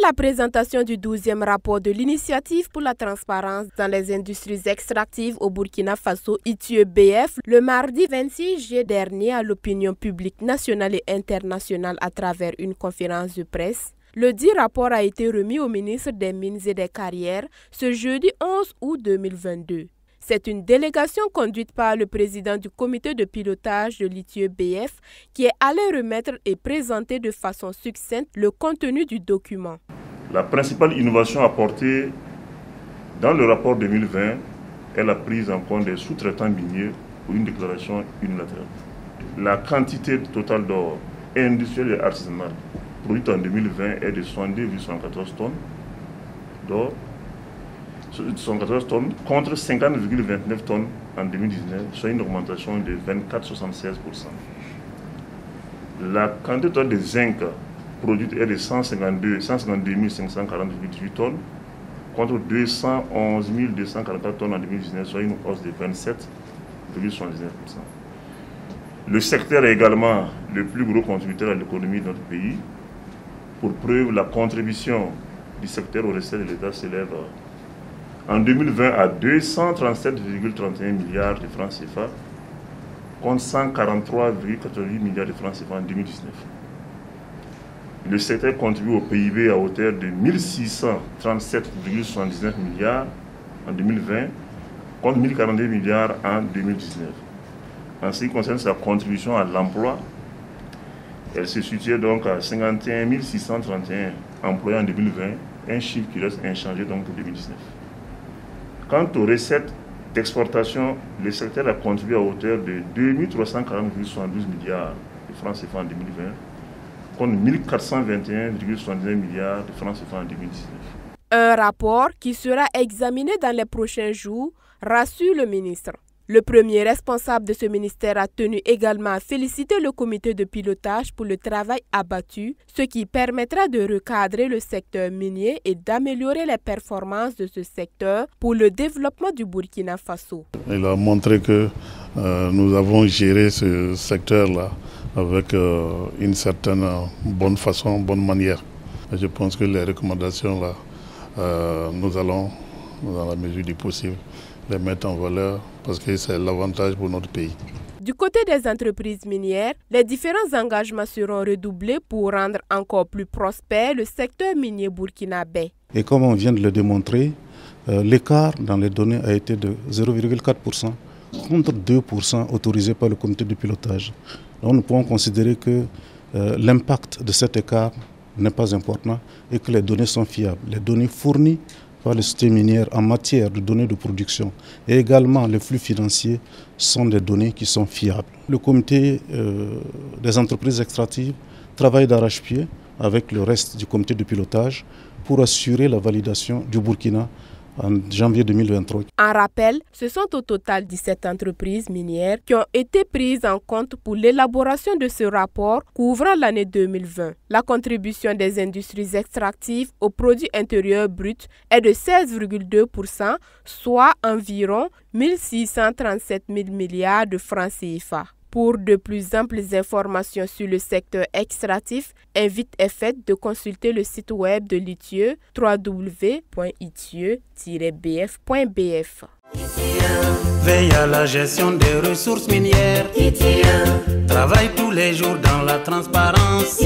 la présentation du 12e rapport de l'initiative pour la transparence dans les industries extractives au Burkina Faso, ITIE-BF, le mardi 26 juillet dernier à l'opinion publique nationale et internationale à travers une conférence de presse, le dit rapport a été remis au ministre des Mines et des Carrières ce jeudi 11 août 2022. C'est une délégation conduite par le président du comité de pilotage de l'ITIE-BF qui est allé remettre et présenter de façon succincte le contenu du document. La principale innovation apportée dans le rapport 2020 est la prise en compte des sous-traitants miniers pour une déclaration unilatérale. La quantité totale d'or industriel et artisanal produite en 2020 est de 62,74 tonnes d'or, 74 tonnes contre 50,29 tonnes en 2019, soit une augmentation de 24,76%. La quantité totale de zinc produite est de 152 540,18 tonnes contre 211 244 tonnes en 2019, soit une hausse de 27,79%. Le secteur est également le plus gros contributeur à l'économie de notre pays. Pour preuve, la contribution du secteur aux recettes de l'État s'élève en 2020 à 237,31 milliards de francs CFA contre 143,88 milliards de francs CFA en 2019. Le secteur contribue au PIB à hauteur de 1637,79 milliards en 2020 contre 1042 milliards en 2019. En ce qui concerne sa contribution à l'emploi, elle se situait donc à 51 631 employés en 2020, un chiffre qui reste inchangé donc pour 2019. Quant aux recettes d'exportation, le secteur a contribué à hauteur de 2340,72 milliards de francs CFA en 2020, contre 1421,79 milliards de francs CFA en 2019. Un rapport qui sera examiné dans les prochains jours, rassure le ministre. Le premier responsable de ce ministère a tenu également à féliciter le comité de pilotage pour le travail abattu, ce qui permettra de recadrer le secteur minier et d'améliorer les performances de ce secteur pour le développement du Burkina Faso. Il a montré que nous avons géré ce secteur-là avec une certaine bonne façon, bonne manière. Et je pense que les recommandations-là, nous allons, dans la mesure du possible, les mettre en valeur parce que c'est l'avantage pour notre pays. Du côté des entreprises minières, les différents engagements seront redoublés pour rendre encore plus prospère le secteur minier burkinabé. Et comme on vient de le démontrer, l'écart dans les données a été de 0,4% contre 2% autorisé par le comité de pilotage. Donc nous pouvons considérer que l'impact de cet écart n'est pas important et que les données sont fiables. Les données fournies par les sociétés minières en matière de données de production et également les flux financiers sont des données qui sont fiables. Le comité des entreprises extractives travaille d'arrache-pied avec le reste du comité de pilotage pour assurer la validation du Burkina en janvier 2023. En rappel, ce sont au total 17 entreprises minières qui ont été prises en compte pour l'élaboration de ce rapport couvrant l'année 2020. La contribution des industries extractives au produit intérieur brut est de 16,2%, soit environ 1637 000 milliards de francs CFA. Pour de plus amples informations sur le secteur extractif, invite EFET de consulter le site web de l'ITIE www.itie-bf.bf. Veille à la gestion des ressources minières. Travaille tous les jours dans la transparence.